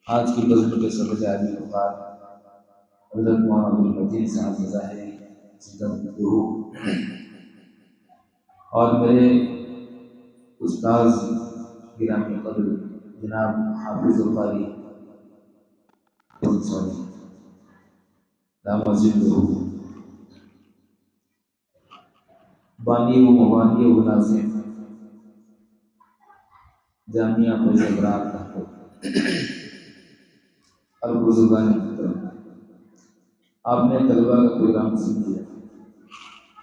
آج کی بزم کے سبز عالی وقار حضرت مولانا عبدالمجید صاحب ظاہری اور میرے استاذ گرامی قدر جناب حافظ القاری بانی و مبانی و ناظم جامعہ فیض ابرار اور بزرگان محترم، آپ نے طلبہ کا پروگرام سن لیا۔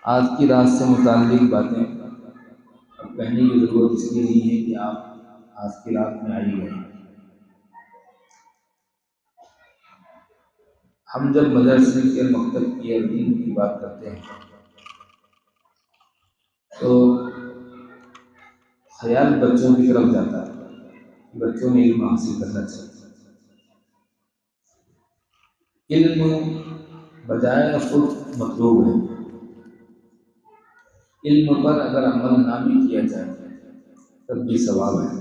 آج کی رات سے متعلق باتیں کہنے کی ضرورت اس لیے نہیں ہے کہ آپ آج کی رات میں آئی ہیں۔ ہم جب مدرسے کے مکتب کی اور دین کی بات کرتے ہیں تو خیال بچوں کی طرف جاتا ہے کہ بچوں نے علم حاصل کرنا چاہیے۔ علم بجائے خود مطلوب ہے، علم پر اگر عمل نہ بھی کیا جائے تب بھی ثواب ہے۔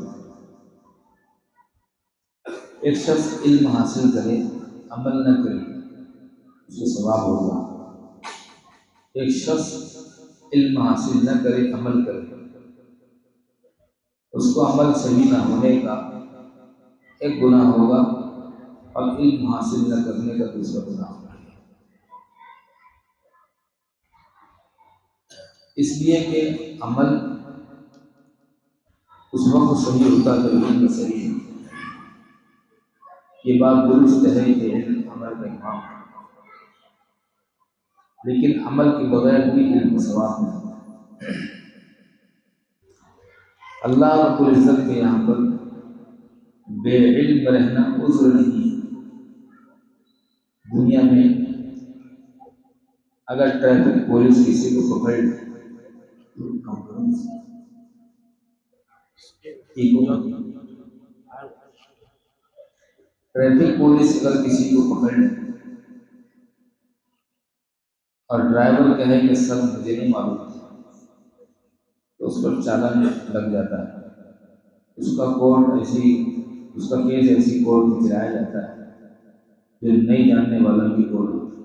ایک شخص علم حاصل کرے عمل نہ کرے اس کو ثواب ہوگا، ایک شخص علم حاصل نہ کرے عمل کرے اس کو عمل صحیح نہ ہونے کا ایک گناہ ہوگا اور علم حاصل نہ کرنے کا دوسرا گناہ ہوگا۔ اس لیے کہ عمل اس وقت صحیح ہوتا ہے جب علم صحیح ہے۔ یہ بات درست ہے کہ علم عمل کا امام ہے، لیکن عمل کے بغیر بھی علم ثواب نہیں۔ اللہ رب العزت کے یہاں پر بے علم رہنا عذر نہیں ہے۔ دنیا میں اگر ٹریفک پولیس کسی کو پکڑ ٹریفک پولیس اگر کسی کو پکڑ لے اور ڈرائیور کہے کہ سر مجھے نہیں معلوم تو اس پر چالان لگ جاتا ہے، اس کا کیس ایسی کورٹ میں چلایا جاتا ہے جو نہیں جاننے والا بھی کورٹ ہوتا ہے۔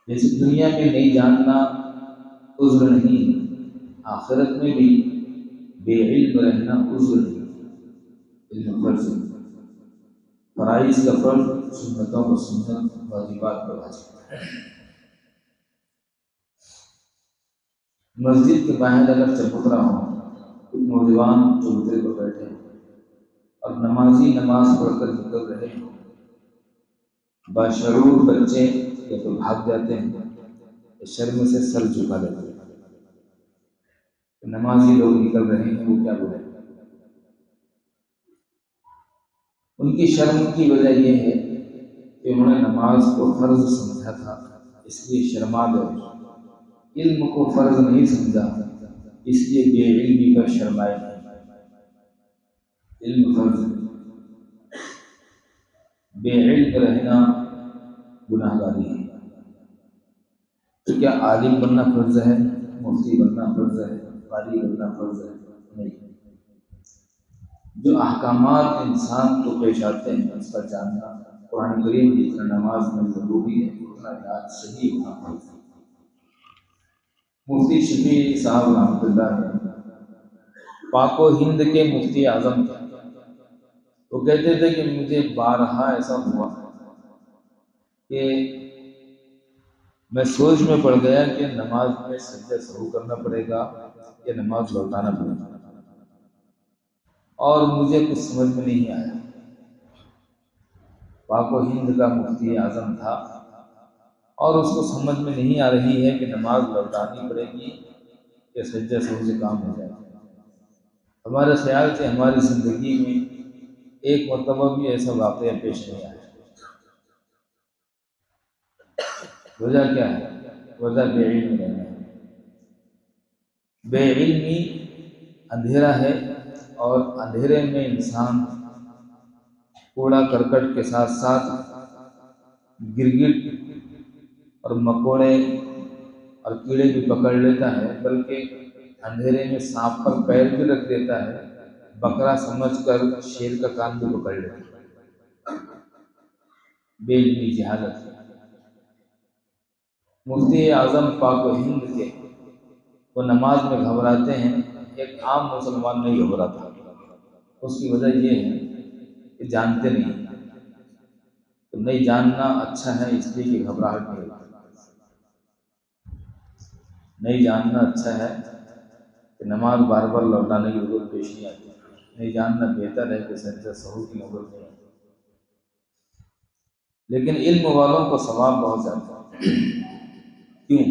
جیسے دنیا میں نہیں جاننا عذر نہیں ہے، آخرت میں بھی بے علم رہنا عذر نہیں ہے۔ علم فرض ہے، فرائض کا فرض، سنتوں کا سنت، واجبات کا واجب۔ مسجد کے باہر اگر چبوترا ہو، کچھ نوجوان چبوترے پر بیٹھے اور نمازی نماز پڑھ کر نکل رہے ہیں، باشعور بچے یا تو بھاگ جاتے ہیں یا شرم سے سر جھکا لیتے ہیں۔ نمازی لوگ نکل رہے ہیں، وہ کیا بولیں؟ ان کی شرم کی وجہ یہ ہے کہ انہوں نے نماز کو فرض سمجھا تھا، اس لیے شرما گئے۔ علم کو فرض نہیں سمجھا اس لیے بے علمی پر شرمائے نہیں۔ علم فرض ہے، بے علم رہنا گناہ گاری ہے۔ تو کیا عالم بننا فرض ہے، مفتی بننا فرض ہے، قاری بننا فرض ہے؟ نہیں۔ جو احکامات انسان کو پیش آتے ہیں اس کا جاننا قرآن کریم جتنا نماز میں ضروری ہے اتنا علاج صحیح ہونا فرض ہے۔ مفتی شفیع صاحب رحمۃ اللہ پاک و ہند کے مفتی اعظم تھے۔ وہ کہتے تھے کہ مجھے بارہا ایسا ہوا کہ میں سوچ میں پڑ گیا کہ نماز میں سجدہ سہو کرنا پڑے گا یا نماز لوٹانا پڑے گا، اور مجھے کچھ سمجھ میں نہیں آیا۔ پاک و ہند کا مفتی اعظم تھا اور اس کو سمجھ میں نہیں آ رہی ہے کہ نماز لوٹانی پڑے گی یا سجدہ سہو سے کام ہو جائے گا۔ ہمارے خیال سے ہماری زندگی میں ایک مرتبہ بھی ایسا واقعہ پیش نہیں آیا۔ وجہ کیا ہے؟ وجہ بے علم رہنا ہے۔ بے علمی اندھیرا ہے، اور اندھیرے میں انسان کوڑا کرکٹ کے ساتھ ساتھ گرگٹ اور مکوڑے اور کیڑے بھی پکڑ لیتا ہے، بلکہ اندھیرے میں سانپ پر پیر بھی رکھ دیتا ہے، بکرا سمجھ کر شیر کا کان بھی پکڑ لیتا ہے۔ بے علمی جہالت۔ مفتی اعظم پاک و ہند کے وہ نماز میں گھبراتے ہیں، ایک عام مسلمان نہیں گھبراتا۔ اس کی وجہ یہ ہے کہ جانتے نہیں، تو نہیں جاننا اچھا ہے، اس لیے کہ گھبراہٹ نہیں ہوتی۔ نہیں جاننا اچھا ہے کہ نماز بار بار لوٹانے کی ضرورت پیش نہیں آتی۔ نہیں جاننا بہتر ہے کہ سجدہ سہو کی نوبت نہیں آتی۔ لیکن علم والوں کو ثواب بہت زیادہ ہے۔ کیوں؟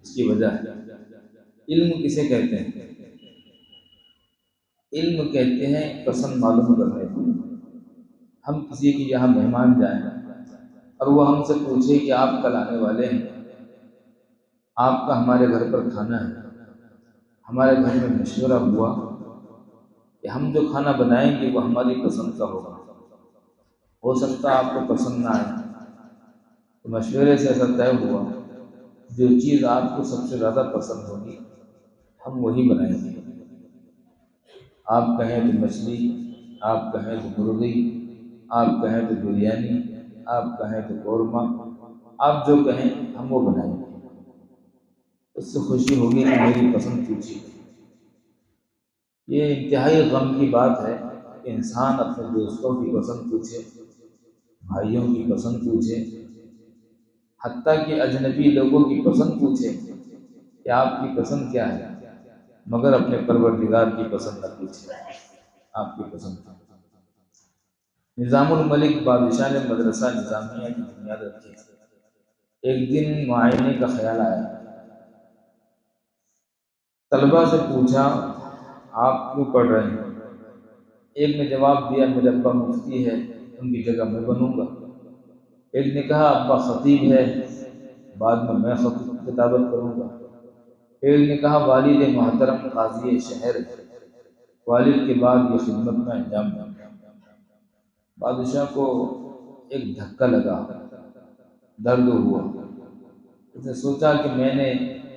اس کی وجہ ہے۔ علم کسے کہتے ہیں؟ علم کہتے ہیں پسند معلوم کرنے کو۔ ہم کسی کے یہاں مہمان جائیں اور وہ ہم سے پوچھے کہ آپ کل آنے والے ہیں، آپ کا ہمارے گھر پر کھانا ہے، ہمارے گھر میں مشورہ ہوا کہ ہم جو کھانا بنائیں گے وہ ہماری پسند کا ہوگا، ہو سکتا ہے آپ کو پسند نہ آئے، تو مشورے سے ایسا طے ہوا جو چیز آپ کو سب سے زیادہ پسند ہوگی ہم وہی بنائیں گے۔ آپ کہیں تو مچھلی، آپ کہیں تو مرغی، آپ کہیں تو بریانی، آپ کہیں تو قورمہ، آپ جو کہیں ہم وہ بنائیں گے۔ اس سے خوشی ہوگی کہ میری پسند پوچھی۔ یہ انتہائی غم کی بات ہے کہ انسان اپنے دوستوں کی پسند پوچھے، بھائیوں کی پسند پوچھے، حتیٰ کہ اجنبی لوگوں کی پسند پوچھے کہ آپ کی پسند کیا ہے، مگر اپنے پروردگار کی پسند نہ پوچھے آپ کی پسند کیا ہے۔ نظام الملک بادشاہ نے مدرسہ نظامیہ کی بنیاد رکھی۔ ایک دن معائنے کا خیال آیا، طلبہ سے پوچھا آپ کیوں پڑھ رہے ہیں؟ ایک نے جواب دیا میرے ابا مفتی ہے، ان کی جگہ میں بنوں گا۔ ایک نے کہا ابا خطیب ہے، بعد میں خطابت کروں گا۔ ایک نے کہا والد محترم قاضی شہر ہے، والد کے بعد یہ خدمت میں انجام دوں گا۔ بادشاہ کو ایک دھکا لگا، درد ہوا۔ اس نے سوچا کہ میں نے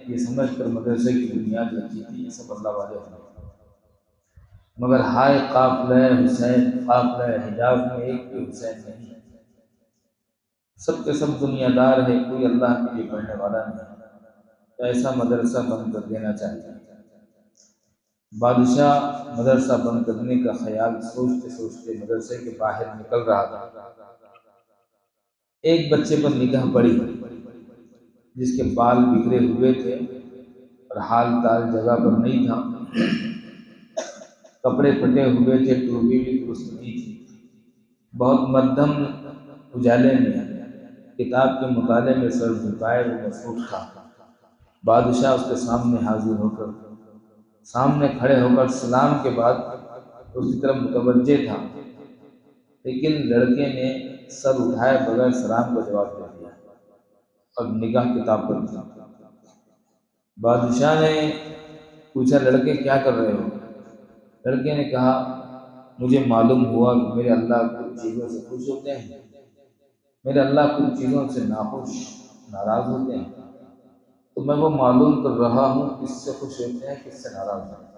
یہ سمجھ کر مدرسے کی بنیاد رکھی تھی یہ سب اللہ والے ہیں، مگر ہائے قافلہ حسین، قافلہ حجاز میں ایک بھی حسین نہیں، سب کے سب دنیا دار ہے، کوئی اللہ کے لیے پڑھنے والا نہیں، ایسا مدرسہ بند کر دینا چاہیے۔ بادشاہ مدرسہ بند کرنے کا خیال سوچتے سوچتے مدرسے کے باہر نکل رہا تھا۔ ایک بچے پر نگاہ پڑی جس کے بال بکھرے ہوئے تھے اور حال تال جگہ پر نہیں تھا، کپڑے پھٹے ہوئے تھے، ٹوپی بھی درست نہیں تھی، بہت مدھم اجالے میں کتاب کے مطالعے میں سر جھکائے وہ مصروف تھا۔ بادشاہ اس کے سامنے حاضر ہو کر سامنے کھڑے ہو کر سلام کے بعد اس کی طرف متوجہ تھا، لیکن لڑکے نے سر اٹھائے بغیر سلام کا جواب دے دیا اور نگاہ کتاب پر تھی۔ بادشاہ نے پوچھا لڑکے کیا کر رہے ہو؟ لڑکے نے کہا مجھے معلوم ہوا کہ میرے اللہ کچھ چیزوں سے خوش ہوتے ہیں، میرے اللہ کچھ چیزوں سے ناخوش ناراض ہوتے ہیں، تو میں وہ معلوم کر رہا ہوں کس سے خوش ہوتے ہیں کس سے ناراض ہوتے ہیں۔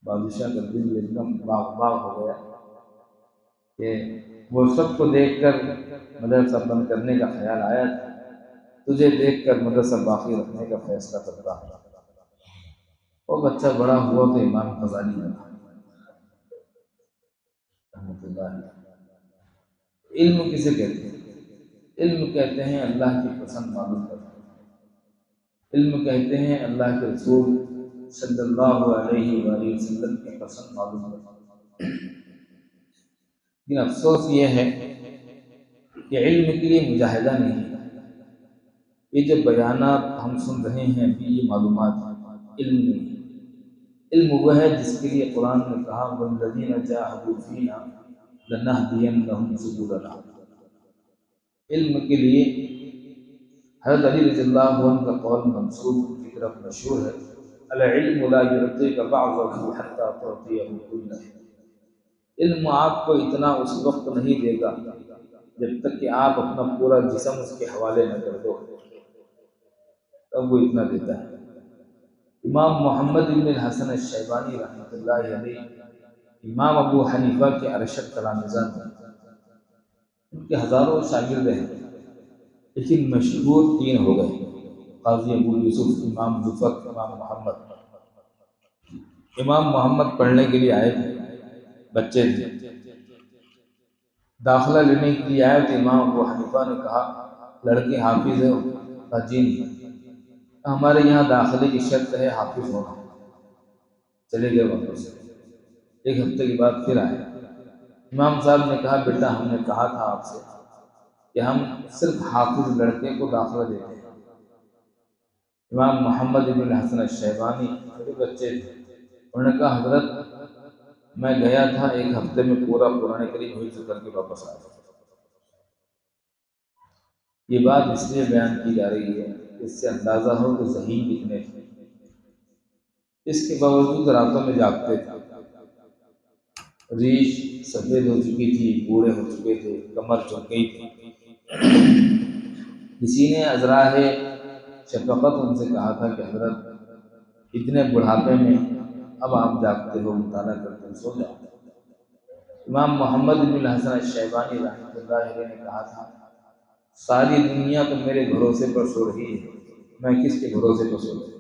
بادشاہ کا دل ایک دم باغ باغ ہو گیا کہ وہ سب کو دیکھ کر مدرسہ بند کرنے کا خیال آیا تھا، تجھے دیکھ کر مدرسہ باقی رکھنے کا فیصلہ کرتا ہے۔ وہ بچہ بڑا ہوا تو امام غزالی بنا رحمۃ اللہ علیہ۔ علم کسے کہتے ہیں؟ علم کہتے ہیں اللہ کی پسند معلوم کرنا، علم کہتے ہیں اللہ کے رسول صلی اللہ علیہ وآلہ وسلم کی پسند معلوم کرنا۔ لیکن افسوس یہ ہے کہ علم کے لیے مجاہدہ نہیں ہے۔ یہ جو بیانات ہم سن رہے ہیں یہ معلومات ہیں، علم نہیں ہے۔ علم وہ ہے جس کے لیے قرآن نے کہا وَالَّذِينَ جَاهَدُوا فِينَا لَنَهْدِيَنَّهُمْ سُبُلَنَا۔ علم کے لیے حضرت علی رضی اللہ عنہ کا قول منسوب کی طرف مشہور ہے العلم لا يعطيك بعضه حتى تعطيه كله۔ علم آپ کو اتنا اس وقت نہیں دے گا جب تک کہ آپ اپنا پورا جسم اس کے حوالے نہ کر دو، تب وہ اتنا دیتا ہے۔ امام محمد بن الحسن الشیبانی رحمۃ اللہ علیہ امام ابو حنیفہ کے ارشد تلامذہ ہیں۔ ان کے ہزاروں شاگرد ہیں، لیکن مشہور 3 ہو گئے: قاضی ابو یوسف، امام ظفر، امام محمد۔ امام محمد پڑھنے کے لیے آئے تھے، بچے تھے، داخلہ لینے کے لیے آئے تو امام ابو حنیفہ نے کہا لڑکے حافظ ہے؟ کہا جی نہیں، ہمارے یہاں داخلے کی شرط ہے حافظ ہونا۔ چلے گئے واپس۔ 1 ہفتے کے بعد پھر آئے۔ امام صاحب نے کہا بیٹا ہم نے کہا تھا آپ سے کہ ہم صرف حافظ لڑکے کو داخلہ دیتے ہیں۔ امام محمد بن حسن الشیبانی چھوٹے بچے تھے، انہوں نے کہا حضرت میں گیا تھا 1 ہفتے میں پورا قرآن کریم حفظ کر کے واپس آیا۔ یہ بات اس لیے بیان کی جا رہی ہے کہ اس سے اندازہ ہو کہ ذہین کتنے تھے۔ اس کے باوجود راتوں میں جاگتے تھے، ریش سفید ہو چکی تھی، بوڑھے ہو چکے تھے، کمر جھک گئی تھی۔ کسی نے ازراہ شفقت ان سے کہا تھا کہ حضرت اتنے بڑھاپے میں اب آپ جاگتے ہو، مطالعہ کرتے ہو، سو جاؤ۔ امام محمد بن حسن الشیبانی رحمۃ اللہ علیہ نے کہا تھا ساری دنیا تو میرے بھروسے پر سو رہی ہے، میں کس کے بھروسے پر سو رہی ہوں؟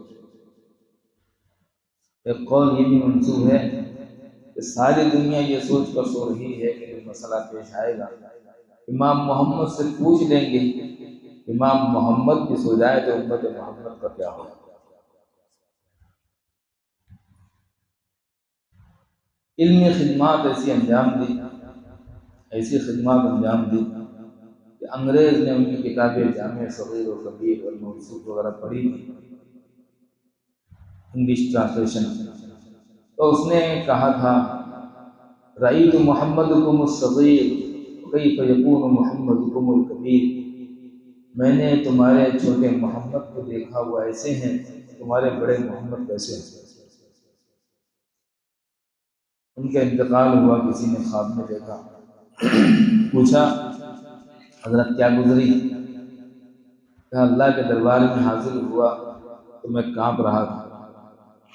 ایک قول یہ بھی منسوب ہے کہ ساری دنیا یہ سوچ کر سو رہی ہے کہ کوئی مسئلہ پیش آئے گا، امام محمد سے پوچھ لیں گے، امام محمد کی سو جائے تو امت محمد کا کیا ہوگا؟ علمی خدمات ایسی خدمات انجام دی کہ انگریز نے ان کی کتابیں جامع صغیر و کبیر اور موصوف وغیرہ پڑھی تھی، انگلش ٹرانسلیشن۔ تو اس نے کہا تھا رأیت محمدکم الصغیر کیف یکون محمدکم الکبیر، میں نے تمہارے چھوٹے محمد کو دیکھا وہ ایسے ہیں، تمہارے بڑے محمد کیسے ہیں؟ ان کا انتقال ہوا، کسی نے خواب میں دیکھا، پوچھا حضرت کیا گزری؟ کہا اللہ کے دربار میں حاضر ہوا تو میں کانپ رہا تھا،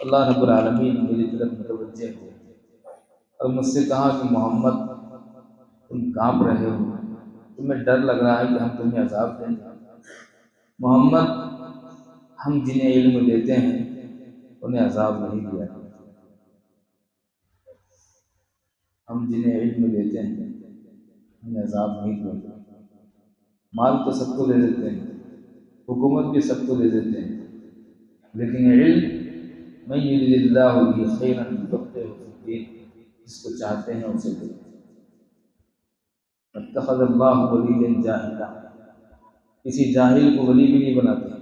اللہ رب العالمین میری طرف متوجہ ہوئے اور مجھ سے کہا کہ محمد تم کانپ رہے ہو، تمہیں ڈر لگ رہا ہے کہ ہم تمہیں عذاب دیں گے۔ محمد ہم جنہیں علم دیتے ہیں انہیں عذاب نہیں دیا، ہم جنہیں علم دیتے ہیں انہیں عذاب نہیں دیا۔ مال تو سب کو دے دیتے ہیں، حکومت بھی سب کو دے دیتے ہیں، لیکن علم من یرید اللہ بہ خیرا یفقہہ فی الدین، جس کو چاہتے ہیں اسے دیتے ہیں۔ اتخذ اللہ ولیا جاہلا، کسی جاہل کو ولی بھی نہیں بناتے۔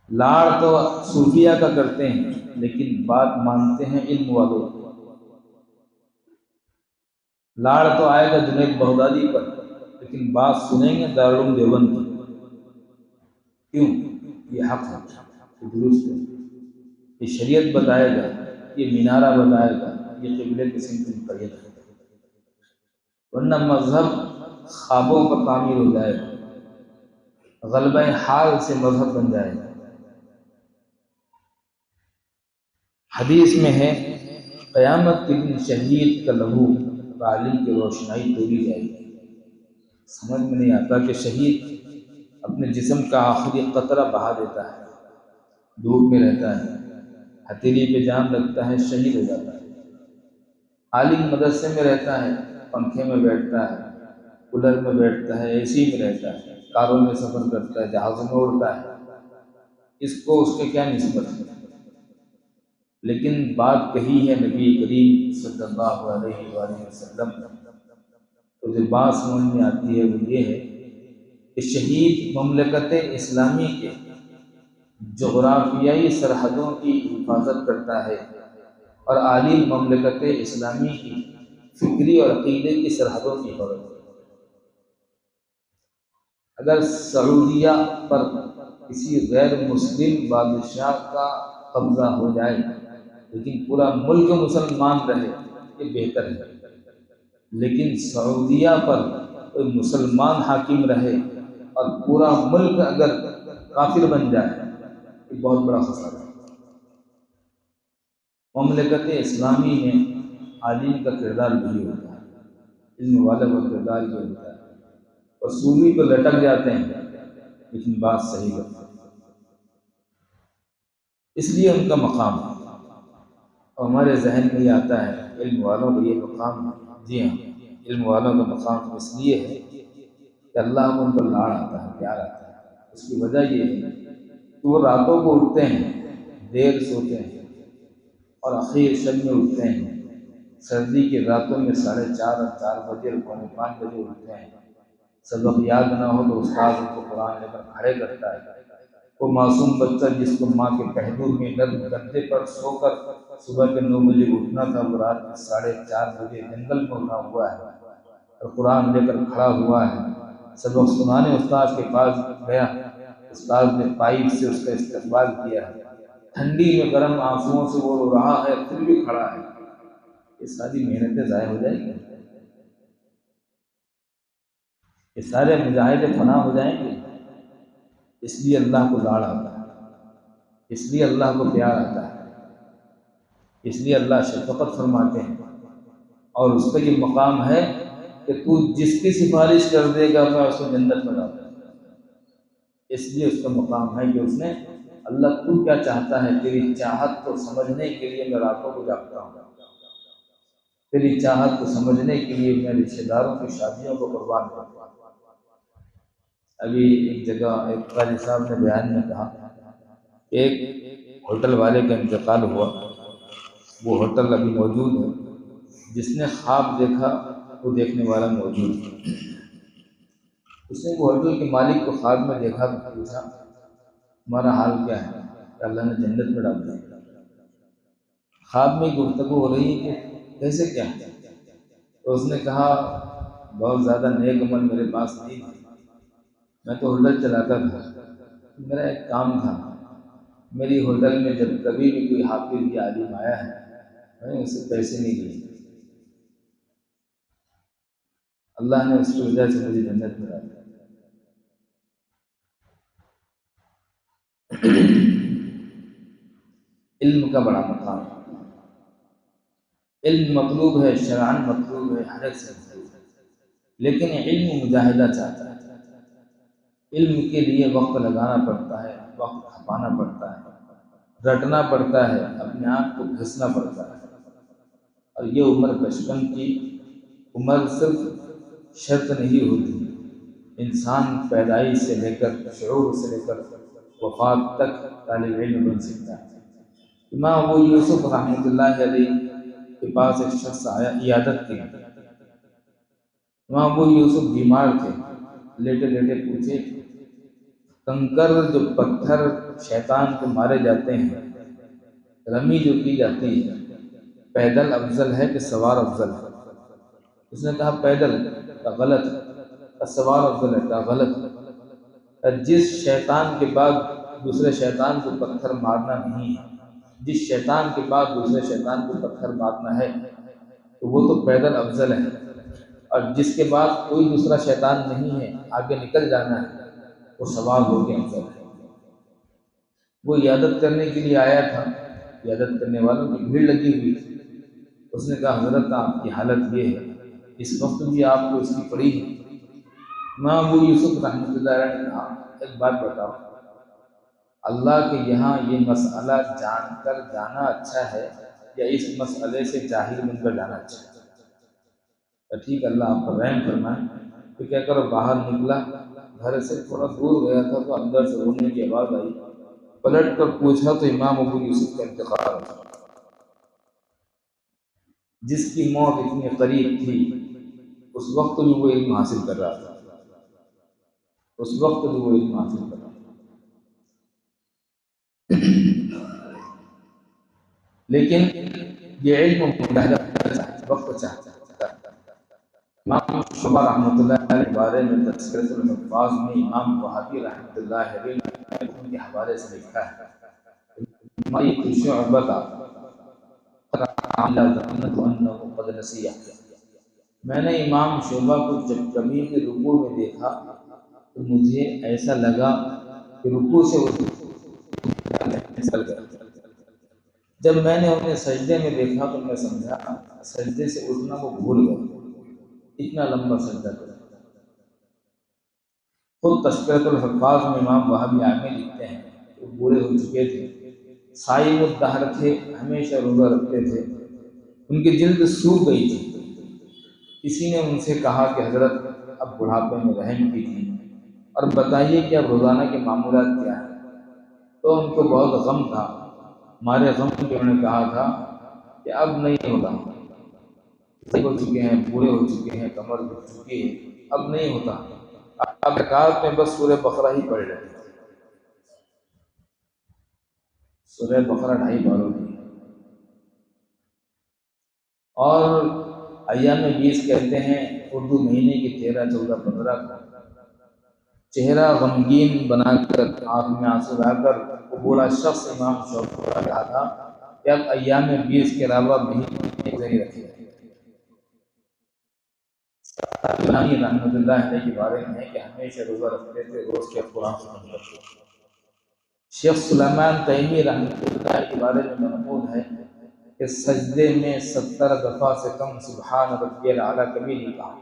لاڑ تو صوفیہ کا کرتے ہیں لیکن بات مانتے ہیں علم والوں۔ لاڑ تو آئے گا جنید بغدادی پر لیکن بات سنیں گے دارالعلوم دیوبند کی۔ کیوں؟ یہ حق ہے، یہ درست ہے، یہ شریعت بتائے گا، یہ مینارہ بتائے گا، یہ قبلے کی سمت مقید ہے، ورنہ مذہب خوابوں پر تعمیر ہو جائے گا، غلبہ حال سے مذہب بن جائے گا۔ حدیث میں ہے قیامت کے دن شہید کا لہو عالم کی روشنائی توڑی جائے گی۔ سمجھ میں نہیں آتا کہ شہید اپنے جسم کا آخری قطرہ بہا دیتا ہے، دھوپ میں رہتا ہے، ہتھیلی پہ جان رکھتا ہے، شہید ہو جاتا ہے۔ عالم مدرسے میں رہتا ہے، پنکھے میں بیٹھتا ہے، کولر میں بیٹھتا ہے، اے سی میں رہتا ہے، کاروں میں سفر کرتا ہے، جہازوں میں اڑتا ہے، اس کو اس کے کیا نسبت ہے؟ لیکن بات کہی ہے نبی کریم صلی اللہ علیہ وآلہ وسلم، تو جو بات سمجھ میں آتی ہے وہ یہ ہے کہ شہید مملکت اسلامی کے جغرافیائی سرحدوں کی حفاظت کرتا ہے اور عالم مملکت اسلامی کی فکری اور عقیدے کی سرحدوں کی حفاظت کرتا ہے۔ اگر سعودیہ پر کسی غیر مسلم بادشاہ کا قبضہ ہو جائے لیکن پورا ملک مسلمان رہے یہ بہتر ہے، لیکن سعودیہ پر کوئی مسلمان حاکم رہے اور پورا ملک اگر کافر بن جائے یہ بہت بڑا خسارہ ہے۔ مملکت اسلامی میں عالم کا کردار یہی ہوتا ہے، علم والے کا کردار یہ ہوتا ہے، اور صوفی تو لٹک جاتے ہیں لیکن بات صحیح کرتے ہیں، اس لیے ان کا مقام ہے۔ اور ہمارے ذہن میں یہ آتا ہے علم والوں کا یہ مقام ہے، جی ہاں، علم والوں کا مقام اس لیے ہے کہ اللہ کو ان پر لاڑ آتا ہے، پیار آتا ہے۔ اس کی وجہ یہ ہے کہ وہ راتوں کو اٹھتے ہیں، دیر سوتے ہیں اور اخیر شب میں اٹھتے ہیں، سردی کی راتوں میں 4:30 اور 4 بجے اور 4:45 بجے اٹھتے ہیں، سبق یاد نہ ہو تو استاد ان کو قرآن لے کر کھڑے کرتا ہے۔ وہ معصوم بچہ جس کو ماں کے پہلو میں نرم گدے پر سو کر صبح کے 9 بجے اٹھنا تھا، وہ رات کے 4:30 بجے جنگل میں اٹھا ہوا ہے اور قرآن لے کر کھڑا ہوا ہے۔ سبق سنانے استاد کے پاس گیا، استاد نے پائپ سے اس کا استقبال کیا ہے، ٹھنڈی میں گرم آنسوؤں سے وہ رو رہا ہے، پھر بھی کھڑا ہے۔ یہ ساری محنتیں ضائع ہو جائیں گی، یہ سارے مجاہدے فنا ہو جائیں گے۔ اس لیے اللہ کو لاڑ آتا ہے، اس لیے اللہ کو پیار آتا ہے، اس لیے اللہ شفقت فرماتے ہیں، اور اس کا یہ مقام ہے کہ تو جس کی سفارش کر دے گا میں اس کو جنت میں ڈالوں گا۔ اس لیے اس کا مقام ہے کہ اس نے اللہ تو کیا چاہتا ہے، تیری چاہت کو سمجھنے کے لیے میں راتوں کو جاگتا ہوں، تیری چاہت کو سمجھنے کے لیے میں رشتہ داروں کی شادیوں کو قربان کرتا ہوں۔ ابھی ایک جگہ ایک قاضی صاحب نے بیان میں کہا کہ ایک ہوٹل والے کا انتقال ہوا، وہ ہوٹل ابھی موجود ہے، جس نے خواب دیکھا وہ دیکھنے والا موجود ہے۔ اس نے وہ ہوٹل کے مالک کو خواب میں دیکھا تو پوچھا ہمارا حال کیا ہے، کہ اللہ نے جنت میں ڈال دیا۔ خواب میں گفتگو ہو رہی ہے کہ کیسے کیا، تو اس نے کہا بہت زیادہ نیک عمل میرے پاس نہیں تھے، میں تو ہوٹل چلاتا تھا، میرا ایک کام تھا، میری ہوٹل میں جب کبھی بھی کوئی حافظ یا عالم آیا ہے میں نے اسے پیسے نہیں دیے، اللہ نے اس کی وجہ سے مجھے جنت میں ڈالا۔ علم کا بڑا مقام ہے، علم مطلوب ہے، شرعاً مطلوب ہے، ہر ایک سے مطلوب ہے، لیکن علم مجاہدہ چاہتا ہے، علم کے لیے وقت لگانا پڑتا ہے، وقت کھپانا پڑتا ہے، رٹنا پڑتا ہے، اپنے آپ کو گھسنا پڑتا ہے۔ اور یہ عمر بچپن کی عمر صرف شرط نہیں ہوتی، انسان پیدائش سے لے کر شعور سے لے کر وفات تک طالب علم بن سکتا ہے۔ امام ابو یوسف رحمۃ اللہ علیہ کے پاس ایک شخص آیا عیادت کے لیے۔ امام ابو یوسف بیمار تھے، لیٹے لیٹے پوچھے کنکر جو پتھر شیطان کو مارے جاتے ہیں، رمی جو کی جاتی ہے، پیدل افضل ہے کہ سوار افضل ہے؟ اس نے کہا پیدل، کا غلط، سوار افضل ہے، کا غلط۔ جس شیطان کے بعد دوسرے شیطان کو پتھر مارنا نہیں ہے، جس شیطان کے بعد دوسرے شیطان کو پتھر مارنا ہے تو وہ تو پیدل افضل ہے، اور جس کے بعد کوئی دوسرا شیطان نہیں ہے آگے نکل جانا ہے وہ سوار ہو کے افضل ہے۔ وہ عیادت کرنے کے لیے آیا تھا، عیادت کرنے والوں کی بھیڑ لگی ہوئی تھی۔ اس نے کہا حضرت آپ کی حالت یہ ہے، اس وقت بھی آپ کو اس کی پڑی ہے؟ امام ابو یوسف رحمۃ اللہ علیہ نے کہا ایک بات بتاؤ، اللہ کے یہاں یہ مسئلہ جان کر جانا اچھا ہے یا اس مسئلے سے جاہل بن کر جانا اچھا ہے؟ تو ٹھیک اللہ آپ پر رحم فرمائے، تو کیا کرو باہر نکلا، گھر سے تھوڑا دور گیا تھا تو اندر سے رونے کی آواز آئی، پلٹ کر پوچھا تو امام ابو یوسف کا انتقال ہوا۔ جس کی موت اتنی قریب تھی اس وقت بھی وہ علم حاصل کر رہا تھا، اس وقت بھی وہ علم حاصل کر رہا تھا۔ لیکن یہ علم وقت چاہتا ہے۔ امام شعبہ رحمۃ اللہ علیہ کے بارے میں تذکرۃ الحفاظ میں امام وہابی رحمۃ اللہ علیہ نے ان کے حوالے سے لکھا ہے شعبہ میں نے امام شعبہ کو جب کبھی بھی رکوع میں دیکھا تو مجھے ایسا لگا کہ رکوع سے نکل گیا۔ جب میں نے انہیں سجدے میں دیکھا تو میں سمجھا سجدے سے اٹھنا وہ بھول گئے، اتنا لمبا سجدہ کرا۔ خود تذکرۃ الحفاظ میں امام وہابی عامل لکھتے ہیں کہ وہ بوڑھے ہو چکے تھے، صائم الدہر تھے، ہمیشہ روزہ رکھتے تھے، ان کی جلد سوکھ گئی تھی۔ کسی نے ان سے کہا کہ حضرت اب بڑھاپے میں رحم کیجیے اور بتائیے کہ اب روزانہ کے معمولات کیا ہیں؟ تو ان کو بہت غم تھا، ہمارے غم کے انہوں نے کہا تھا کہ اب نہیں ہوگا، ہو چکے ہیں، بوڑھے ہو چکے ہیں، کمر دکھ چکی ہے، اب نہیں ہوتا، اب رکعت میں بس سورہ بقرہ ہی پڑھ رہے، سورہ بقرہ 2.5 باروں کی۔ اور ایام 20 کہتے ہیں اردو مہینے کی 13، 14، 15 کو چہرہ غمگین بنا کر آنکھ میں آنسو لا کر وہ بوڑھا شخص امام شوقی کو کہا تھا کہ اب ایام 20 کے علاوہ مہینے نہیں رکھے۔ بنانی رحمۃ اللہ علیہ کے بارے میں ہے کہ ہمیشہ روزہ رکھتے تھے، روز کے قرآن ختم کرتے تھے۔ شیخ سلیمان تیمی رحمۃ اللہ کے بارے میں منقول ہے کہ سجدے میں 70 دفعہ سے کم سبحان ربی الاعلیٰ کبھی نہیں کہا،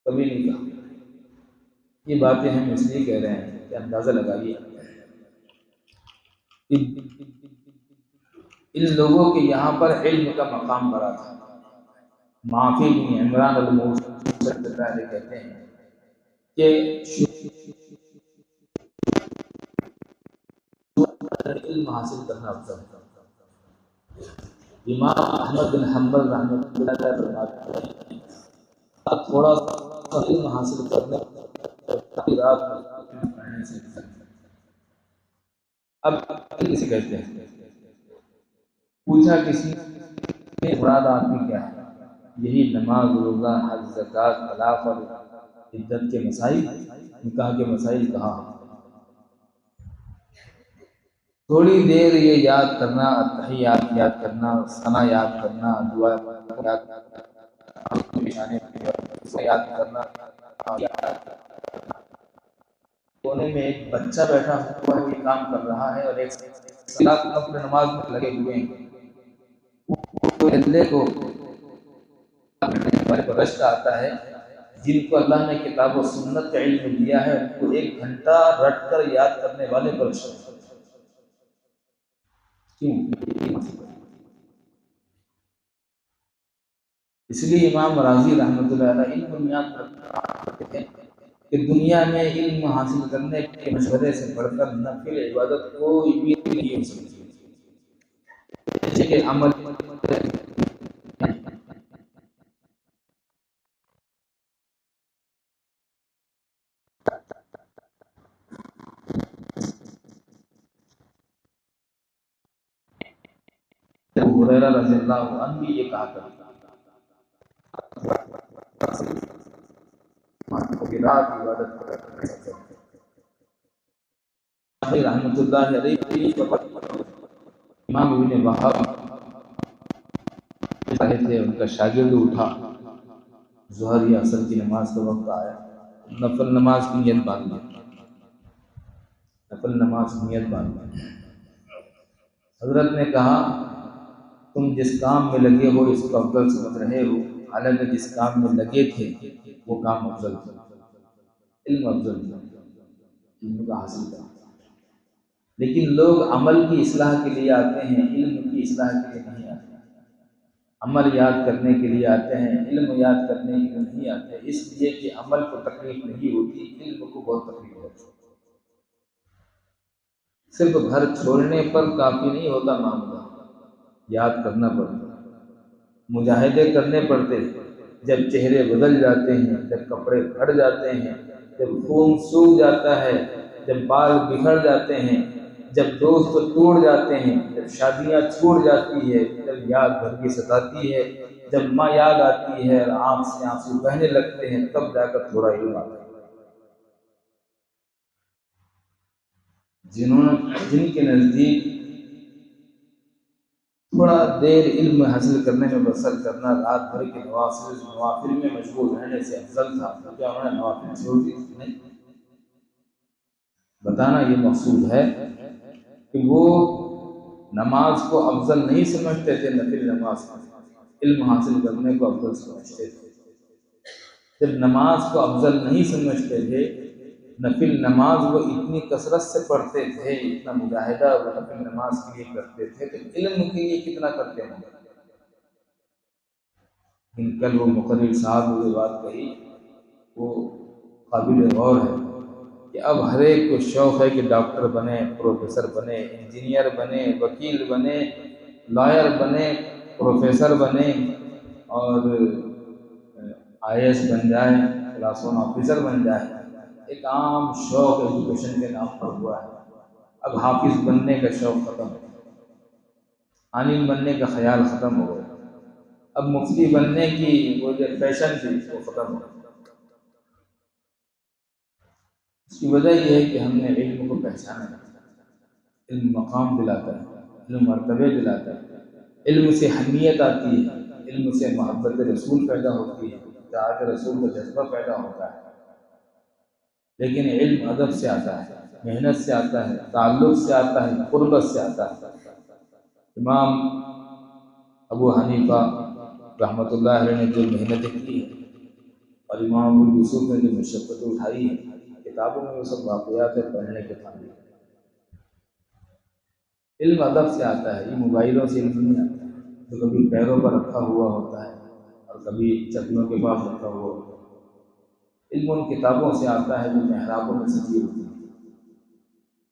کبھی نہیں کہا۔ یہ باتیں ہم اس لیے کہہ رہے ہیں کہ اندازہ لگائیے کہ ان لوگوں کے یہاں پر علم کا مقام بڑا تھا۔ معافی بن عمران الموصلی کہتے ہیں کہ علم حاصل کرنا افضل ہے۔ امام احمد بن حنبل رحمۃ اللہ علیہ فرماتے ہیں اب تھوڑا سا علم حاصل کرنے رات میں پڑھنے سے اب کسی کہتے ہیں، پوچھا کسی نے مراد آپ کی کیا ہے؟ یہی نماز، روزہ، حج، زکوٰۃ، طلاق اور عدت کے مسائل، نکاح کے مسائل کہا۔ تھوڑی دیر یہ یاد کرنا، تحیات یاد کرنا، ثنا یاد کرنا، دعا یاد کرنا، کونے میں ایک بچہ بیٹھا ہوا ہے، یہ کام کر رہا ہے، اور ایک سلاط اپنے نماز میں لگے ہوئے ہیں۔ کو ہمارے پر رشتہ آتا ہے، جن کو اللہ نے کتاب و سنت کا علم دیا ہے ان کو 1 گھنٹہ رٹ کر یاد کرنے والے پر رشتہ ہے۔ کیوں؟ اس لیے امام راضی رحمۃ اللہ علیہ علم بنیاد رکھتے ہیں کہ دنیا میں علم حاصل کرنے کے مشورے سے بڑھ کر نفل عبادت کوئی بھی نہیں ہو سکتی، جیسے کہ عمل ابو ہریرہ رضی اللہ عنہ بھی یہ کہا کرتا رات عبادت رحمۃ اللہ علیہ امام ابن وہاب رہے تھے، ان کا شاگرد اٹھا، ظہر یا عصر کی نماز کا وقت آیا، نفل نماز کی نیت باندھ لی، نفل نماز کی نیت باندھ لی۔ حضرت نے کہا تم جس کام میں لگے ہو اس کو افضل سمجھ رہے ہو، حالانکہ جس کام میں لگے تھے وہ کام افضل تھا، علم افضل تھا، علم کا حاصل تھا۔ لیکن لوگ عمل کی اصلاح کے لیے آتے ہیں، علم کی اصلاح کے لیے نہیں آتے۔ عمل یاد کرنے کے لیے آتے ہیں، علم یاد کرنے کے لیے نہیں آتے، اس لیے کہ عمل کو تکلیف نہیں ہوتی، علم کو بہت تکلیف ہوتی ہے۔ صرف گھر چھوڑنے پر کافی نہیں ہوتا معاملہ، یاد کرنا پڑتا، مجاہدے کرنے پڑتے، جب چہرے بدل جاتے ہیں، جب کپڑے پھٹ جاتے ہیں، جب خون سوکھ جاتا ہے، جب بال بکھر جاتے ہیں، جب دوست ٹوٹ جاتے ہیں، جب شادیاں چھوٹ جاتی ہے، جب یاد گھر کی ستاتی ہے، جب ماں یاد آتی ہے اور آنکھ سے آنسو بہنے لگتے ہیں، تب جا کر تھوڑا علم آتا ہے۔ جن کے نزدیک تھوڑا دیر علم حاصل کرنے میں بسر کرنا رات بھر کے نوافل میں مشغول رہنے سے افضل تھا، تو کیا انہوں نے نوافل چھوڑ دی؟ نہیں، بتانا یہ مقصود ہے کہ وہ نماز کو افضل نہیں سمجھتے تھے، نفل نماز کو علم حاصل کرنے کو افضل سمجھتے تھے۔ جب نماز کو افضل نہیں سمجھتے تھے، نفل نماز وہ اتنی کثرت سے پڑھتے تھے، اتنا مجاہدہ وہ نفل نماز کے لیے کرتے تھے، تو علم کے لیے کتنا کرتے ہوں گے۔ کل وہ مقرر صاحب نے جو بات کہی وہ قابل غور ہے کہ اب ہر ایک کو شوق ہے کہ ڈاکٹر بنے، پروفیسر بنے، انجینئر بنے، وکیل بنے، لائر بنے، پروفیسر بنے، اور آئی اے ایس بن جائے، کلاس ون آفیسر بن جائے۔ ایک عام شوق ایجوکیشن کے نام پر ہوا ہے۔ اب حافظ بننے کا شوق ختم ہے، عالم بننے کا خیال ختم ہو گیا، اب مفتی بننے کی وہ جو فیشن تھی وہ ختم ہو گئی۔ اس کی وجہ یہ ہے کہ ہم نے علم کو پہچانا ہے۔ علم مقام دلاتا ہے، علم مرتبے دلاتا ہے، علم سے حمیت آتی ہے، علم سے محبت رسول پیدا ہوتی ہے، اطاعت رسول کا جذبہ پیدا ہوتا ہے۔ لیکن علم ادب سے آتا ہے، محنت سے آتا ہے، تعلق سے آتا ہے، قربت سے آتا ہے۔ امام ابو حنیفہ رحمۃ اللہ علیہ نے جو محنتیں کی ہیں اور امام ابو یوسف نے جو مشقتیں اٹھائی ہیں، کتابوں میں وہ سب واقعات ہے پڑھنے کے قابل۔ علم ادب سے آتا ہے، یہ موبائلوں سے علم نہیں آتا ہے، جو کبھی پیروں پر رکھا ہوا ہوتا ہے اور کبھی چپلوں کے پاس رکھا ہوا ہوتا ہے۔ علم ان کتابوں سے آتا ہے جو محرابوں میں سجی ہوتی ہے،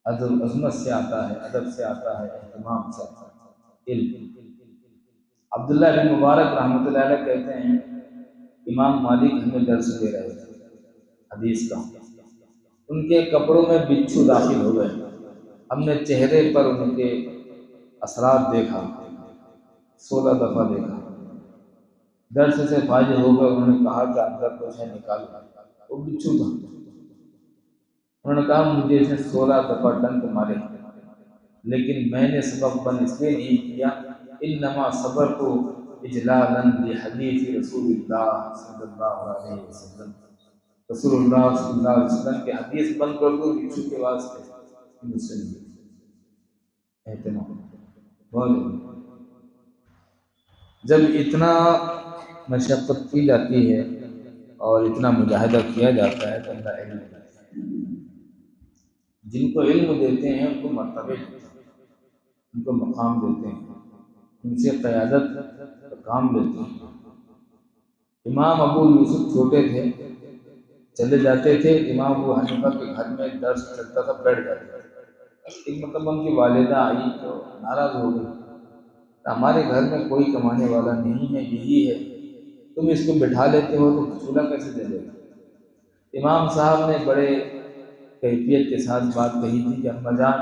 عظمت سے آتا ہے، ادب سے آتا ہے، اہتمام سے آتا ہے علم۔ عبداللہ بن مبارک رحمۃ اللہ علیہ کہتے ہیں امام مالک ہمیں درس دے رہے تھے حدیث کا، ان کے کپڑوں میں بچھو داخل ہو گئے، ہم نے چہرے پر ان کے اثرات دیکھا، 16 دفعہ دیکھا۔ درس سے فارغ ہو کر انہوں نے کہا کہ اندر کچھ ہے نکالو، وہ بچھو تھا۔ انہوں نے کہا مجھے اسے 16 دفعہ ڈنک مارے، لیکن میں نے سبق بند اس لیے نہیں کیا، انما صبرت اجلالا لحدیث رسول اللہ صلی اللہ علیہ وسلم، رسول اللہ صلی اللہ علیہ وسلم کے حدیث بند کر دو بچھو کے واسطے اہتمام بہت۔ جب اتنا مشقت کی جاتی ہے اور اتنا مجاہدہ کیا جاتا ہے تو اللہ علم دیتا ہے۔ جن کو علم دیتے ہیں ان کو مرتبے دیتے ہیں، ان کو مقام دیتے ہیں، ان سے قیادت کا کام لیتے ہیں۔ امام ابو یوسف چھوٹے تھے، چلے جاتے تھے، امام ابو حنیفہ کے گھر میں درس چلتا تھا، بیٹھ جاتے تھے۔ ایک مرتبہ ان کی والدہ آئی تو ناراض ہو گئی، ہمارے گھر میں کوئی کمانے والا نہیں ہے، یہی ہے، تم اس کو بٹھا لیتے ہو تو چولہا کیسے جلے گا؟ امام صاحب نے بڑے کیفیت کے ساتھ بات کہی تھی کہ اما جان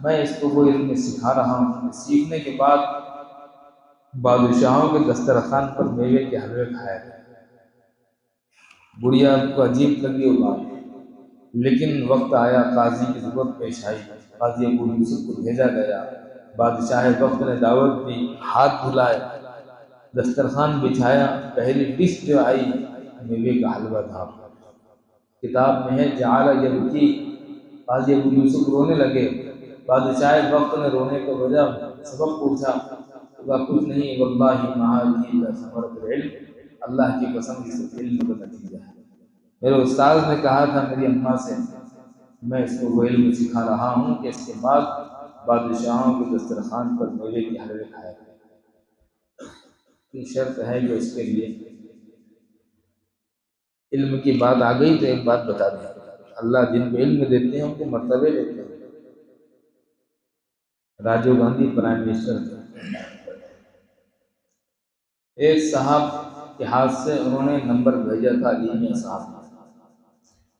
میں اس کو وہ علم سکھا رہا ہوں، سیکھنے کے بعد بادشاہوں کے دسترخوان پر میوے کے حلوے کھایا۔ بڑھیا کو عجیب لگی وہ بات، لیکن وقت آیا، قاضی کی ضرورت پیش آئی، قاضی ابو یوسف کو بھیجا گیا، بادشاہ وقت نے دعوت دی، ہاتھ دھلائے، دسترخوان بچھایا، پہلی ڈش جو آئی میوے کا حلوہ تھا۔ کتاب میں ہے جعل یبکی، قاضی ابو یوسف رونے لگے، بادشاہ وقت نے رونے کو وجہ سبب پوچھا، کچھ نہیں، واللہ ما هذه الا ثمرۃ العلم، اللہ کی قسم اس علم کا نتیجہ ہے۔ میرے استاد نے کہا تھا میری اماں سے، میں اس کو وہ علم سکھا رہا ہوں کہ اس کے بعد بادشاہوں کے دسترخوان پر میوے کے حلوے کھایا۔ یہ شرط ہے کہ اس کے لیے علم کی بات آ گئی تو ایک بات بتا دیں، اللہ جن کو علم دیتے ہیں ان کو مرتبے دیتے ہیں۔ راجیو گاندھی پرائم منسٹر تھے، ایک صاحب کے ہاتھ سے انہوں نے نمبر بھیجا تھا علیمیہ صاحب نے۔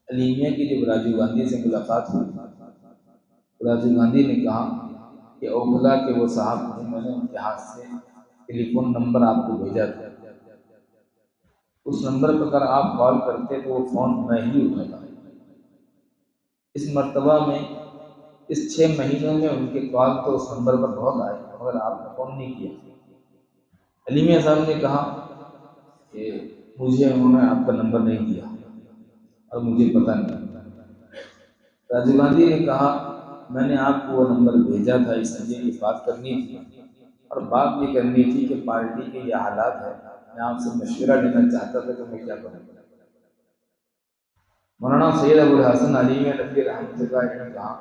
علیمیہ کی جب راجیو گاندھی سے ملاقات ہوئی، راجیو گاندھی نے کہا کہ اوکھلا کے وہ صاحب تھے، میں نے ان کے ہاتھ سے ٹیلی فون نمبر آپ کو بھیجا تھا، اس نمبر پر اگر آپ کال کرتے تو وہ فون میں ہی اٹھاتا۔ اس مرتبہ میں اس 6 مہینوں میں ان کے کال تو اس نمبر پر بہت آئے مگر آپ نے فون نہیں کیا۔ علیمیہ صاحب نے کہا کہ مجھے انہوں نے آپ کا نمبر نہیں دیا اور مجھے پتہ نہیں۔ راجیو گاندھی نے کہا میں نے آپ کو وہ نمبر بھیجا تھا اس لیے یہ بات کرنی تھی، اور بات یہ کرنی تھی کہ پارٹی کے یہ حالات ہے، میں آپ سے مشورہ لینا چاہتا تھا کہ میں کیا کروں۔ مولانا سید ابوالحسن علی ندوی رحمۃ اللہ علیہ نے کہا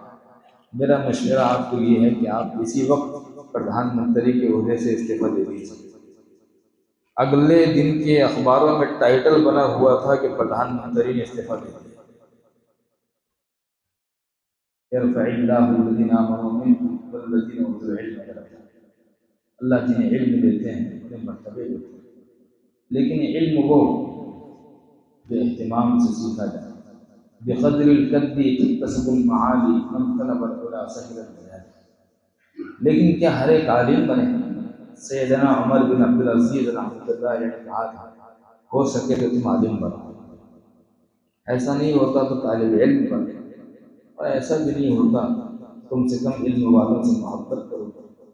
میرا مشورہ آپ کو یہ ہے کہ آپ اسی وقت پردھان منتری کے عہدے سے استعفیٰ دے دیجیے۔ اگلے دن کے اخباروں میں ٹائٹل بنا ہوا تھا کہ پردھان منتری نے استعفیٰ دے دیا۔ يرفع الله الذين آمنوا منكم والذين اوتوا العلم درجات، اللہ جنہیں علم دیتے ہیں انہیں مرتبے دیتے ہیں، لیکن علم وہ جو اہتمام سے سیکھا جائے۔ بقدر القد تكتسب المعالی من طلب العلا سهل البيان، لیکن کیا ہر ایک عالم بنے؟ سیدنا عمر بن عبدالعزیز رحمۃ اللہ علیہ نے کہا تھا ہو سکے تو تم عالم بنو، ایسا نہیں ہوتا تو طالب علم بنے، اور ایسا بھی نہیں ہوتا کم سے کم علم والوں سے محبت کرو۔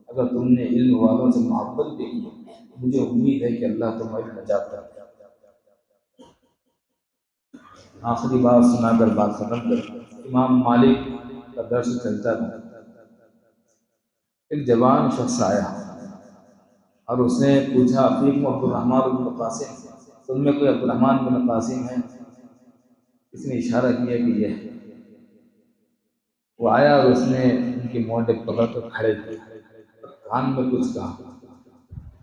اگر تم نے علم والوں سے محبت بھی کی مجھے امید ہے کہ اللہ تمہاری نجات کرے۔ آخری بات سنا کر بات ختم کر، امام مالک کا درس چلتا تھا، ایک جوان شخص آیا اور اس نے پوچھا عبد الرحمن بن قاسم، تم میں کوئی عبد الرحمن بن قاسم ہے؟ اس نے اشارہ کیا کہ یہ ہے۔ وہ آیا اور اس نے ان کی مونڈے پکڑ کر کھڑے کیے، کان میں کچھ کہا،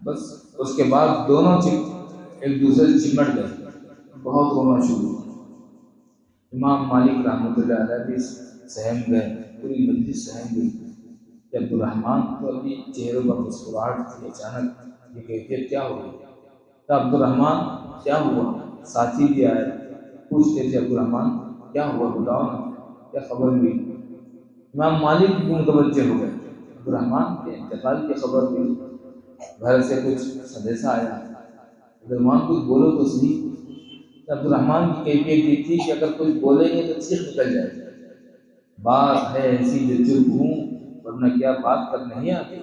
بس اس کے بعد دونوں ایک دوسرے سے چمٹ گئے، بہت رونا شروع۔ امام مالک رحمۃ اللہ علیہ بھی سہم گئے، پوری مجلس سہم گئی کہ عبد الرحمن کو ابھی چہروں پر مسکراہٹ تھی، اچانک یہ کیفیت کیا ہو گئی؟ کہ عبد الرحمن کیا ہوا؟ ساتھی بھی آئے، پوچھتے تھے عبد الرحمن کیا ہوا، بتاؤ نا کیا خبر ہوئی؟ امام مالک بھی متوجہ ہو گئے، عبد الرحمن کے انتقال کی خبر ہوئی، گھر سے کچھ سندیسہ آیا، عبد الرحمن کچھ بولو تو صحیح۔ عبد الرحمن کی کیفیت یہ تھی کہ اگر کچھ بولیں گے تو چیخ نکل جائے گی، بات ہے ایسی جو چپ ہوں ورنہ کیا بات کر نہیں آتی،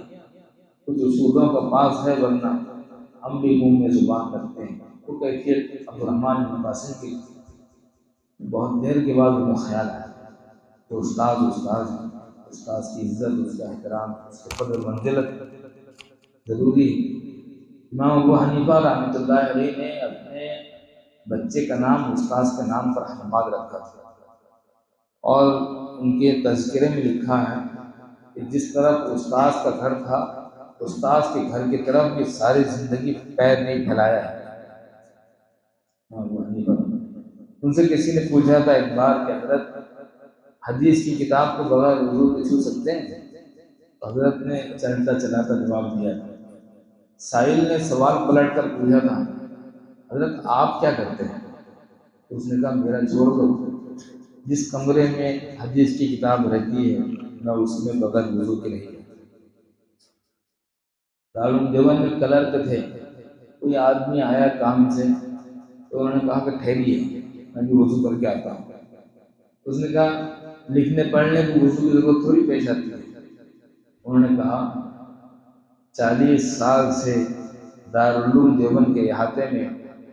کچھ اصولوں کا پاس ہے ورنہ ہم بھی منہ میں زبان رکھتے ہیں۔ وہ کیفیت عبد الرحمن بن قاسم کی۔ بہت دیر کے بعد انہیں خیال آیا تو استاد ہے، استاد کی عزت، اس کا احترام، اس کے قدر منزلت ضروری ہے۔ امام ابو حنیفہ رحمۃ اللہ علیہ نے اپنے بچے کا نام استاد کے نام پر حماد رکھا تھا، اور ان کے تذکرے میں لکھا ہے کہ جس طرف استاد کا گھر تھا استاد کے گھر کی طرف بھی ساری زندگی پیر نہیں پھیلایا ہے۔ ان سے کسی نے پوچھا تھا ایک بار کہ حضرت حدیث کی کتاب کو بغیر وضو کے چھو سکتے ہیں؟ حضرت نے چلتا چلاتا جواب دیا تھا۔ سائل نے سوال پلٹ کر پوچھا تھا حضرت آپ کیا کرتے ہیں؟ اس نے کہا میرا چھوڑ دو، جس کمرے میں حدیث کی کتاب رہتی ہے میں اس میں بغیر وضو کے نہیں رہتا۔ دارالعلوم دیوبند میں کلرک تھے، کوئی آدمی آیا کام سے تو انہوں نے کہا کہ ٹھہریے میں بھی وضو کر کے آتا ہوں۔ اس نے کہا لکھنے پڑھنے کو وضو کی ضرورت تھوڑی پیش آتی ہے۔ انہوں نے کہا 40 سال سے دارالعلوم دیوبند کے احاطے میں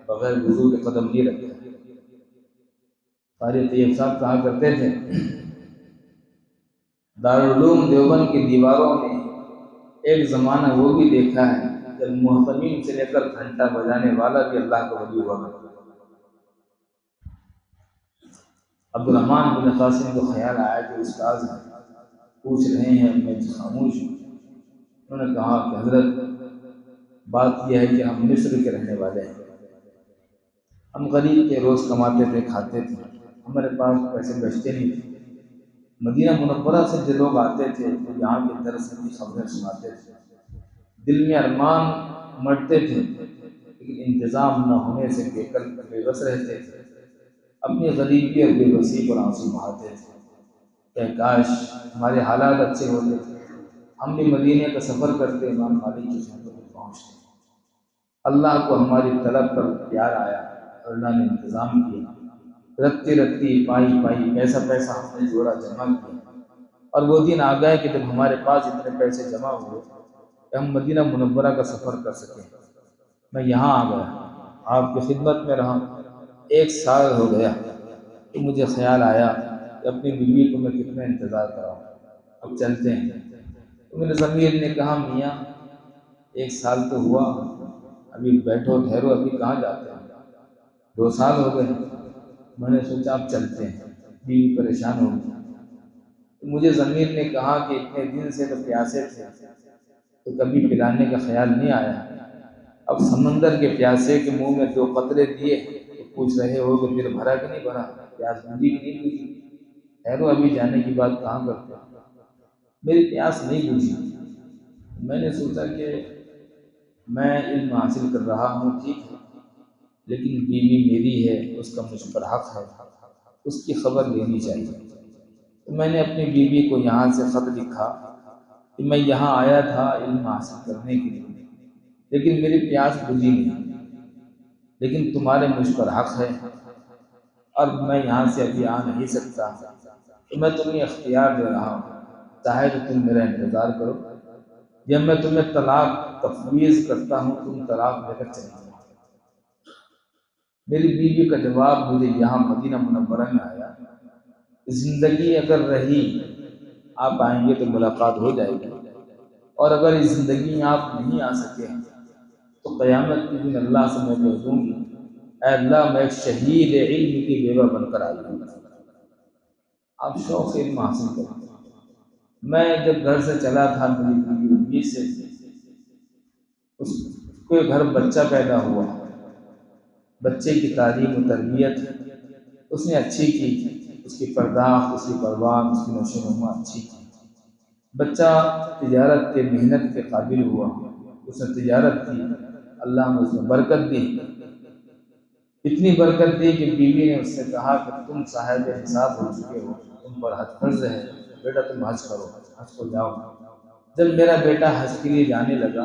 بغیر وضو کے قدم نہیں رکھتے۔ قاری طیب صاحب کہا کرتے تھے دارالعلوم دیوبند کی دیواروں نے ایک زمانہ وہ بھی دیکھا ہے جب محتمین سے لے کر گھنٹہ بجانے والا بھی اللہ کا ولی ہوا کرتا۔ عبد الرحمن بن قاسم کو خیال آیا کہ استاد پوچھ رہے ہیں میں خاموش ہوں۔ انہوں نے کہا کہ حضرت بات یہ ہے کہ ہم مصر کے رہنے والے ہیں، ہم غریب کے روز کماتے تھے کھاتے تھے، ہمارے پاس پیسے بچتے نہیں تھے۔ مدینہ منورہ سے جو لوگ آتے تھے تو یہاں کے درس کی خبریں سناتے تھے، دل میں ارمان مرتے تھے لیکن انتظام نہ ہونے سے بے بس رہتے تھے، اپنی غریبی اور بے بسی پر آنسو بہاتے تھے کہ کاش ہمارے حالات اچھے ہوتے تھے، ہم بھی مدینے کا سفر کرتے امام مالک کی خدمت میں پہنچتے۔ اللہ کو ہماری طلب پر پیار آیا اور اللہ نے انتظام کیا، رتی رتی پائی پیسہ ہم نے جوڑا جمع کیا، اور وہ دن آ گئے کہ جب ہمارے پاس اتنے پیسے جمع ہوئے کہ ہم مدینہ منورہ کا سفر کر سکیں۔ میں یہاں آ گیا، آپ کی خدمت میں رہا، 1 سال ہو گیا تو مجھے خیال آیا کہ اپنی بیوی کو میں کتنا انتظار کراؤں۔ اب چلتے ہیں۔ تو میرے ضمیر نے کہا میاں 1 سال تو ہوا، ابھی بیٹھو ٹھہرو، ابھی کہاں جاتے ہیں، 2 سال ہو گئے۔ میں نے سوچا اب چلتے ہیں، بیوی پریشان ہو گئی۔ تو مجھے ضمیر نے کہا کہ اتنے دن سے تو پیاسے تھے تو کبھی پلانے کا خیال نہیں آیا، اب سمندر کے پیاسے کے منہ میں 2 قطرے دیے تو پوچھ رہے ہو کہ دل بھرا کہ نہیں بھرا، پیاس بجھی کہ نہیں بجھی، ٹھہرو ابھی جانے کی بات کہاں کرتے ہو۔ میری پیاس نہیں بجھی۔ میں نے سوچا کہ میں علم حاصل کر رہا ہوں ٹھیک ہے، لیکن بیوی میری ہے، اس کا مجھ پر حق ہے، اس کی خبر لینی چاہیے۔ تو میں نے اپنی بیوی کو یہاں سے خط لکھا کہ میں یہاں آیا تھا علم حاصل کرنے کے لیے، لیکن میری پیاس بجھی نہیں، لیکن تمہارے مجھ پر حق ہے اور میں یہاں سے ابھی آ نہیں سکتا، تو میں تمہیں اختیار دے رہا ہوں، چاہے تو تم میرا انتظار کرو یا میں تمہیں طلاق تفویض کرتا ہوں، تم طلاق لے کر چلے جاؤ۔ میری بیوی کا جواب مجھے یہاں مدینہ منورہ میں آیا، زندگی اگر رہی آپ آئیں گے تو ملاقات ہو جائے گی، اور اگر اس زندگی میں آپ نہیں آ سکے تو قیامت کے دن اللہ سے میں کہہ دوں گی اے اللہ میں ایک شہید علم کی بیوہ بن کر آئی ہوں، آپ شوق سے علم حاصل کریں۔ میں جب گھر سے چلا تھا میری بیوی امید سے اس کے گھر بچہ پیدا ہوا، بچے کی تعلیم و تربیت اس نے اچھی کی، اس کی پرداخت، اس کی پروان، اس کی نشو و نما اچھی کی۔ بچہ تجارت کے محنت کے قابل ہوا، اس نے تجارت کی، اللہ نے اس میں برکت دی، اتنی برکت دی کہ بیوی نے اس سے کہا کہ تم صاحب حساب ہو چکے ہو، تم پر حج فرض ہے، بیٹا تم حج کرو، حج کو جاؤ۔ جب میرا بیٹا حج کے لیے جانے لگا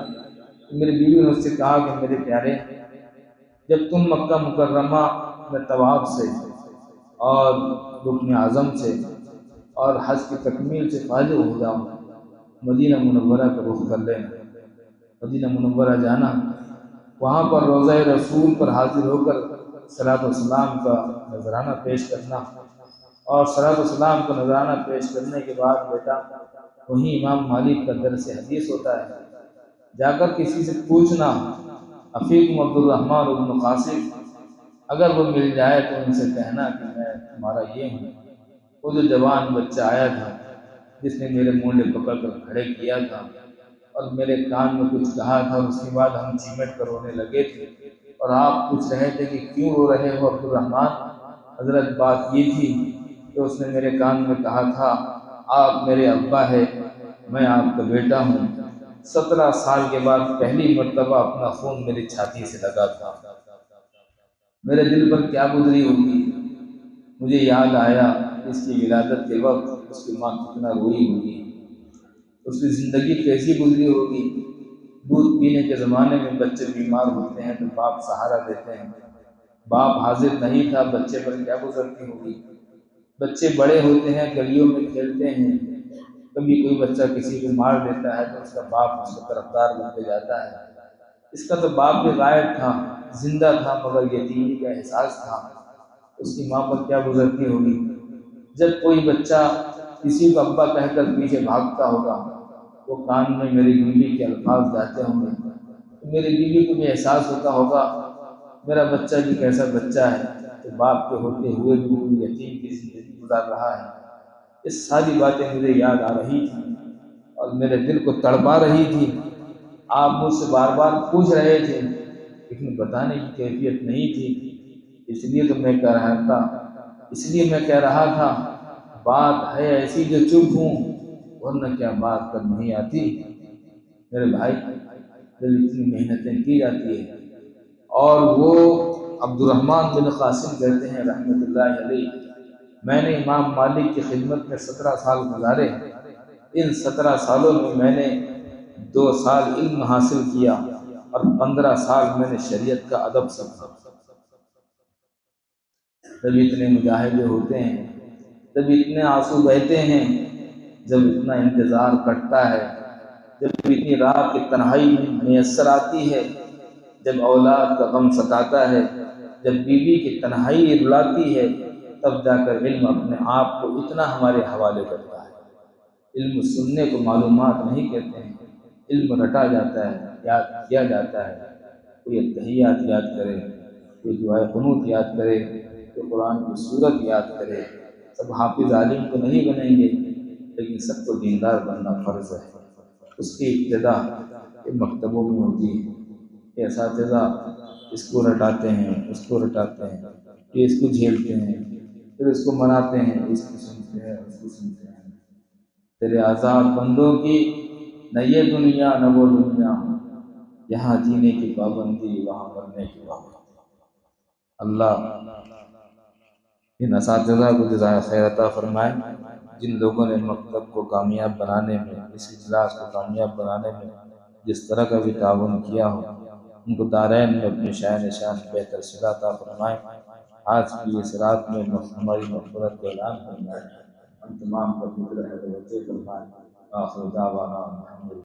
تو میری بیوی نے اس سے کہا کہ میرے پیارے جب تم مکہ مکرمہ میں طواف سے اور رکن اعظم سے اور حج کی تکمیل سے فارغ ہو جاؤ، مدینہ منورہ کا رخ کر لینا، مدینہ منورہ جانا، وہاں پر روضہ رسول پر حاضر ہو کر صلاۃ والسلام کا نذرانہ پیش کرنا، اور صلاۃ والسلام کا نذرانہ پیش کرنے کے بعد بیٹا وہیں امام مالک کا درس حدیث ہوتا ہے، جا کر کسی سے پوچھنا عفیق عبد الرحمن بن قاسم، اگر وہ مل جائے تو ان سے کہنا کہ میں تمہارا یہ ہوں۔ وہ جو جوان بچہ آیا تھا جس نے میرے مونڈے پکڑ کر کھڑے کیا تھا اور میرے کان میں کچھ کہا تھا، اس کے بعد ہم چیمٹ کر رونے لگے تھے، اور آپ پوچھ رہے تھے کہ کیوں رو رہے ہو عبد الرحمن؟ حضرت بات یہ تھی کہ اس نے میرے کان میں کہا تھا آپ میرے ابا ہے، میں آپ کا بیٹا ہوں، 17 سال کے بعد پہلی مرتبہ اپنا خون میری چھاتی سے لگا تھا، میرے دل پر کیا گزری ہوگی۔ مجھے یاد آیا اس کی ولادت کے وقت اس کی ماں کتنا روئی ہوگی، اس کی زندگی کیسی گزری ہوگی۔ دودھ پینے کے زمانے میں بچے بیمار ہوتے ہیں تو باپ سہارا دیتے ہیں، باپ حاضر نہیں تھا، بچے پر کیا گزرتی ہوگی۔ بچے بڑے ہوتے ہیں، گلیوں میں کھیلتے ہیں، کبھی کوئی بچہ کسی کو مار دیتا ہے تو اس کا باپ اس کا طرفدار بنتے جاتا ہے۔ اس کا تو باپ بھی غائب تھا، زندہ تھا مگر یتیمی کا احساس تھا، اس کی ماں پر کیا گزرتی ہوگی۔ جب کوئی بچہ کسی کو ابا کہہ کر پیچھے بھاگتا ہوگا، وہ کان میں میری بیوی کے الفاظ جاتے ہوں گے تو میری بیوی کو بھی احساس ہوتا ہوگا میرا بچہ بھی کیسا بچہ ہے کہ باپ کے ہوتے ہوئے بھی وہ یتیم کی زندگی گزار رہا ہے۔ یہ ساری باتیں مجھے یاد آ رہی تھیں اور میرے دل کو تڑپا رہی تھی۔ آپ مجھ سے بار بار پوچھ رہے تھے لیکن بتانے کی کیفیت نہیں تھی، اس لیے تو میں کہہ رہا تھا بات ہے ایسی جو چپ ہوں، ورنہ کیا بات کر نہیں آتی۔ میرے بھائی جب اتنی محنتیں کی جاتی ہے، اور وہ عبد الرحمن بن قاسم کہتے ہیں رحمۃ اللہ علیہ میں نے امام مالک کی خدمت میں 17 سال گزارے، ان 17 سالوں میں میں نے 2 سال علم حاصل کیا اور 15 سال میں نے شریعت کا ادب سیکھا۔ جب اتنے مجاہدے ہوتے ہیں، جب اتنے آنسو بہتے ہیں، جب اتنا انتظار کٹتا ہے، جب اتنی رات کی تنہائی میسر آتی ہے، جب اولاد کا غم ستاتا ہے، جب بیوی کی تنہائی رلاتی ہے، تب جا کر علم اپنے آپ کو اتنا ہمارے حوالے کرتا ہے۔ علم سننے کو معلومات نہیں کہتے ہیں، علم رٹا جاتا ہے، یاد کیا جاتا ہے۔ کوئی التحیات یاد کرے، کوئی دعائے قنوت یاد کرے، کوئی قرآن کی سورت یاد کرے۔ سب حافظ عالم تو نہیں بنیں گے، لیکن سب کو دیندار بننا فرض ہے۔ اس کی ابتدا مکتبوں میں ہوتی ہے کہ اساتذہ اس کو رٹاتے ہیں، اس کو رٹاتے ہیں، یہ اس کو جھیلتے ہیں، پھر اس کو مناتے ہیں، اس کو سنتے ہیں، اس کو سنتے ہیں۔ تیرے آزاد بندوں کی نہ یہ دنیا نہ وہ دنیا، یہاں جینے کی پابندی وہاں مرنے کی پابندی۔ اللہ ان اساتذہ کو جزائے خیر عطا فرمائے جن لوگوں نے مکتب کو کامیاب بنانے میں، اس اجلاس کو کامیاب بنانے میں جس طرح کا بھی تعاون کیا ہو، ان کو دارین میں اپنے شان بہتر صلہ عطا فرمائے۔ آج کی اس رات میں ہماری مغفرت کا اعلان فرمائے، ہم تمام پر فکر ہے توجہ فرمائے۔ آخر دعوانا الحمدللہ۔